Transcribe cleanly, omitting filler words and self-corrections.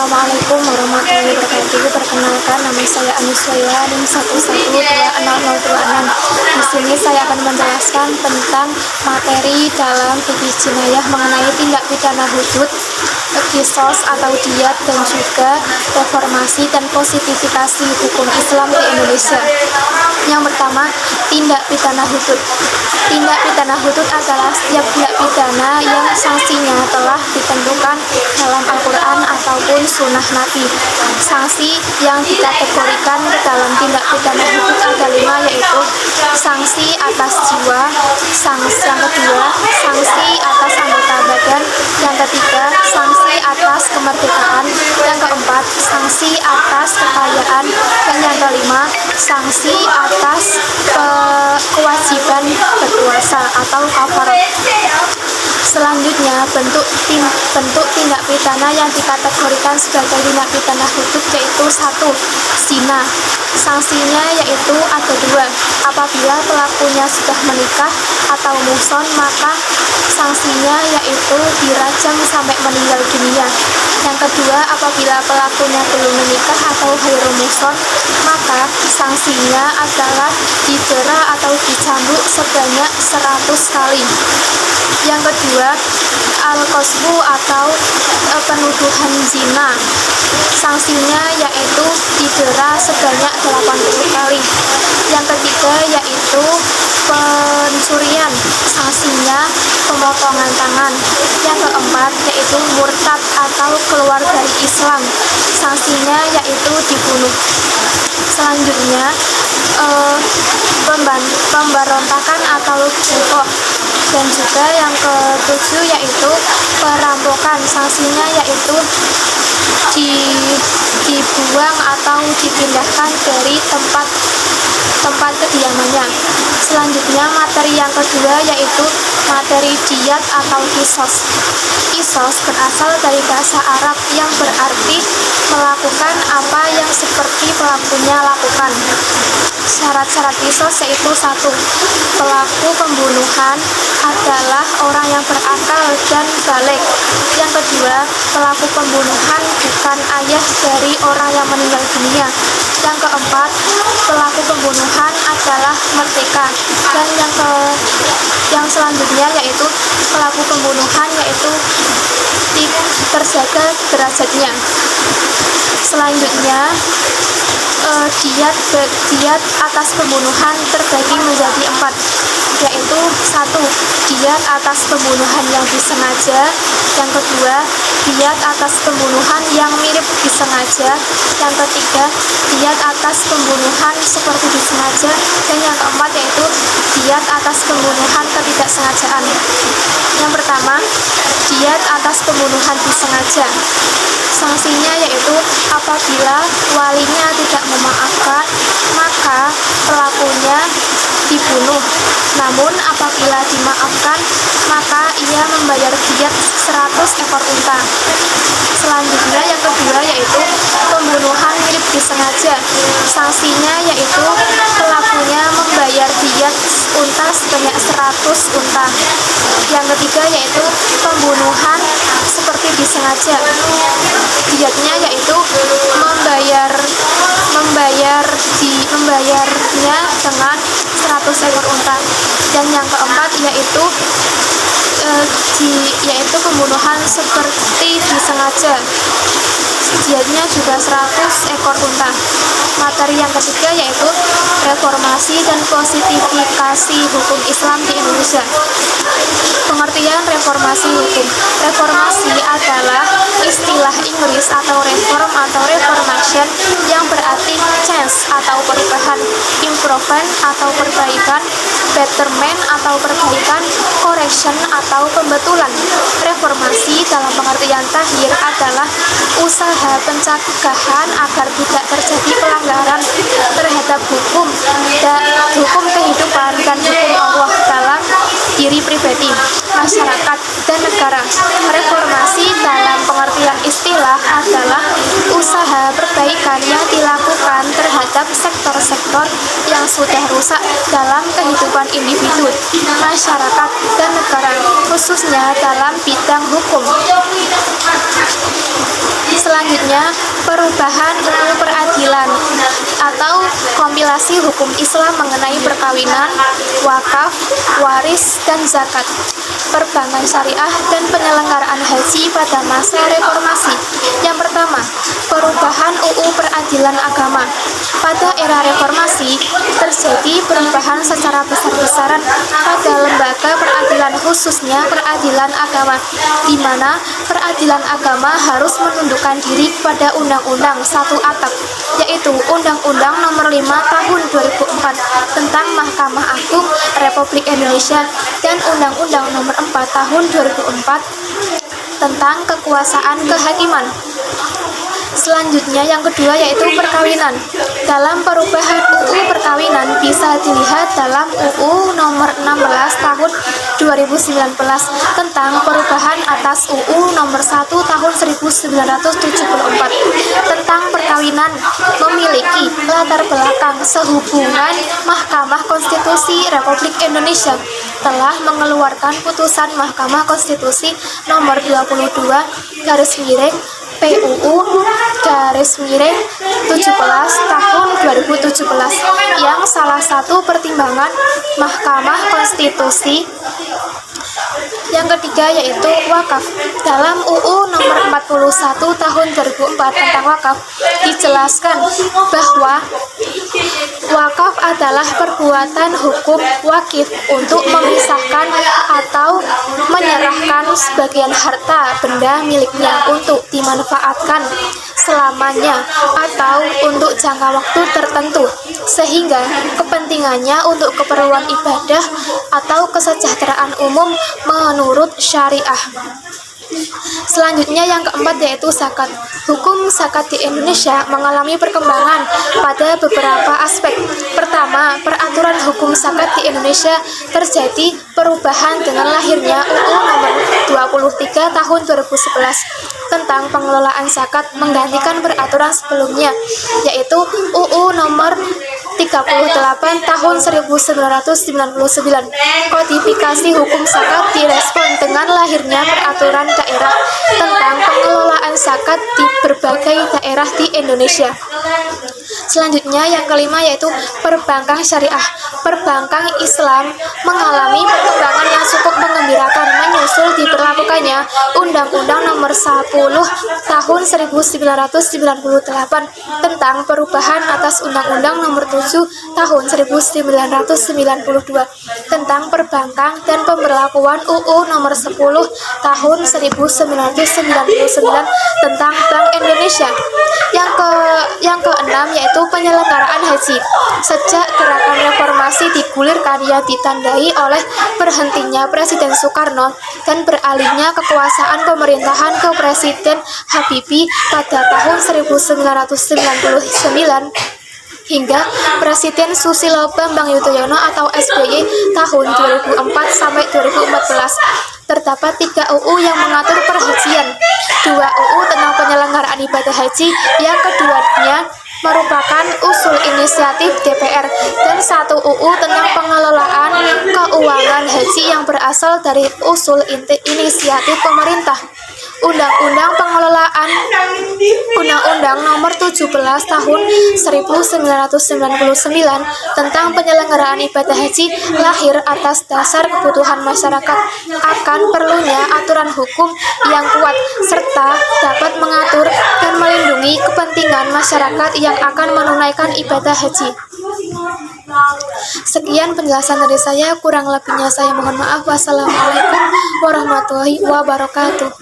Assalamualaikum warahmatullahi wabarakatuh. Perkenalkan, nama saya Aniswaya NIM 1126026. Di sini saya akan menjelaskan tentang materi dalam fikih jinayah mengenai tindak pidana hudud, qisas atau diyat, dan juga reformasi dan positifikasi hukum Islam di Indonesia. Yang pertama, tindak pidana hudud. Tindak pidana hudud adalah setiap tindak pidana yang sanksinya telah ditentukan dalam Al-Quran ataupun Sunnah Nabi. Sanksi yang dikategorikan ke dalam tindak pidana hudud ada 5, yaitu sanksi atas jiwa, yang kedua sanksi atas anggota badan, yang ketiga sanksi atas kemerdekaan, yang keempat sanksi atas kekayaan, dan yang kelima sanksi atas kewajiban berpuasa atau kafarat. Selanjutnya, bentuk tindak pidana yang dikategorikan sebagai tindak pidana hudud yaitu 1. Zina. Sanksinya yaitu ada 2. Apabila pelakunya sudah menikah atau muhson, maka sanksinya yaitu dirajam sampai meninggal dunia. Yang kedua, apabila pelakunya belum menikah atau ghairu muhson, maka sanksinya adalah didera atau dicambuk sebanyak 100 kali. Yang kedua, al-qasbu atau penuduhan zina. Sanksinya yaitu didera sebanyak 80 kali. Yang ketiga yaitu pencurian. Sanksinya pemotongan tangan. Yang keempat yaitu murtad atau keluar dari Islam. Sanksinya yaitu dibunuh. Selanjutnya, pemberontakan atau jihad. Dan juga yang ke-7 yaitu perampokan. Sanksinya yaitu dibuang atau dipindahkan dari tempat kediamannya. Selanjutnya, materi yang kedua yaitu materi diyat atau qisas. Qisas berasal dari bahasa Arab yang berarti melakukan apa yang seperti pelakunya lakukan. Syarat-syarat qisas yaitu 1. Pelaku pembunuhan adalah orang yang berakal dan balik. Yang kedua, pelaku pembunuhan bukan ayah dari orang yang meninggal dunia. Yang keempat, pelaku pembunuhan adalah merdeka. Dan yang selanjutnya yaitu pelaku pembunuhan yaitu terjaga derajatnya. Selanjutnya, diyat atas pembunuhan terbagi menjadi 4, yaitu 1. Diyat atas pembunuhan yang disengaja. Yang kedua, diyat atas pembunuhan yang mirip disengaja. Yang ketiga, diyat atas pembunuhan seperti disengaja. Dan yang keempat yaitu diyat atas pembunuhan ketidaksengajaan. Yang pertama, diyat atas pembunuhan disengaja. Sanksinya yaitu apabila walinya tidak memaafkan, maka pelakunya dibunuh. Namun apabila dimaafkan, maka ia membayar diyat 100 ekor unta. Selanjutnya yang kedua yaitu pembunuhan mirip disengaja. Sanksinya yaitu pelakunya membayar diyat unta sebanyak 100 unta. Yang ketiga yaitu pembunuhan seperti disengaja. Diyatnya yaitu membayarnya dengan 100 ekor unta. Dan yang keempat yaitu pembunuhan seperti disengaja. Diyatnya juga 100 ekor unta. Materi yang ketiga yaitu reformasi dan positifikasi hukum Islam di Indonesia. Pengertian reformasi hukum. Reformasi adalah istilah Inggris atau reform atau reformation yang berarti change atau perubahan, improvement atau perbaikan, betterment atau perbaikan, correction atau pembetulan. Reformasi dalam pengertian tahir adalah usaha pencegahan agar tidak terjadi pelanggaran terhadap hukum kehidupan dan hukum Allah dalam diri pribadi, masyarakat, dan negara. Reformasi dalam pengertian istilah adalah usaha perbaikan yang dilakukan terhadap sektor-sektor yang sudah rusak dalam kehidupan individu, masyarakat, dan negara, khususnya dalam bidang hukum. Selanjutnya, perubahan UU Peradilan atau kompilasi hukum Islam mengenai perkawinan, wakaf, waris, dan zakat, perbankan syariah, dan penyelenggaraan haji pada masa reformasi. Yang pertama, perubahan UU Peradilan Agama. Pada era reformasi, terjadi perubahan secara besar-besaran pada lembaga peradilan, khususnya peradilan agama, di mana peradilan agama harus menundukkan diri kepada Undang-Undang Satu Atap, yaitu Undang-Undang Nomor 5 Tahun 2004 tentang Mahkamah Agung Republik Indonesia dan Undang-Undang Nomor 4 Tahun 2004 tentang Kekuasaan Kehakiman. Selanjutnya yang kedua yaitu perkawinan. Dalam perubahan UU Perkawinan bisa dilihat dalam UU Nomor 16 Tahun 2019 tentang perubahan atas UU Nomor 1 Tahun 1974 tentang perkawinan, memiliki latar belakang sehubungan Mahkamah Konstitusi Republik Indonesia telah mengeluarkan putusan Mahkamah Konstitusi Nomor 22 PUU 17 tahun 2017 yang salah satu pertimbangan Mahkamah Konstitusi. Yang ketiga yaitu wakaf. Dalam UU Nomor 41 Tahun 2004 tentang wakaf dijelaskan bahwa wakaf adalah perbuatan hukum wakif untuk memisahkan atau menyerahkan sebagian harta benda miliknya untuk dimanfaatkan selamanya atau untuk jangka waktu tertentu, sehingga kepentingannya untuk keperluan ibadah atau kesejahteraan umum menurut syariah. Selanjutnya yang keempat yaitu zakat. Hukum zakat di Indonesia mengalami perkembangan pada beberapa aspek. Pertama, peraturan hukum zakat di Indonesia terjadi perubahan dengan lahirnya UU Nomor 23 Tahun 2011 tentang pengelolaan zakat menggantikan peraturan sebelumnya, yaitu UU Nomor 38 Tahun 1999. Kodifikasi hukum zakat direspon dengan lahirnya peraturan daerah tentang pengelolaan zakat di berbagai daerah di Indonesia. Selanjutnya yang kelima yaitu perbankan syariah. Perbankan Islam mengalami perkembangan yang cukup menggembirakan menyusul diberlakukannya Undang-Undang Nomor 10 Tahun 1998 tentang perubahan atas Undang-Undang Nomor 7 Tahun 1992 tentang perbankan dan pemberlakuan UU Nomor 10 Tahun 1999 tentang Bank Indonesia. Yang keenam yaitu penyelenggaraan haji. Sejak gerakan reformasi digulirkan yang ditandai oleh berhentinya Presiden Soekarno dan beralihnya kekuasaan pemerintahan ke Presiden Habibie pada tahun 1999 hingga Presiden Susilo Bambang Yudhoyono atau SBY tahun 2004 sampai 2014. Terdapat 3 UU yang mengatur perhajian, 2 UU tentang penyelenggaraan ibadah haji, yang keduanya merupakan usul inisiatif DPR, dan 1 UU tentang pengelolaan keuangan haji yang berasal dari usul inisiatif pemerintah. Undang-Undang Pengelolaan Undang-Undang Nomor 17 Tahun 1999 tentang penyelenggaraan ibadah haji lahir atas dasar kebutuhan masyarakat akan perlunya aturan hukum yang kuat serta dapat mengatur dan melindungi kepentingan masyarakat yang akan menunaikan ibadah haji. Sekian penjelasan dari saya, kurang lebihnya saya mohon maaf. Wassalamualaikum warahmatullahi wabarakatuh.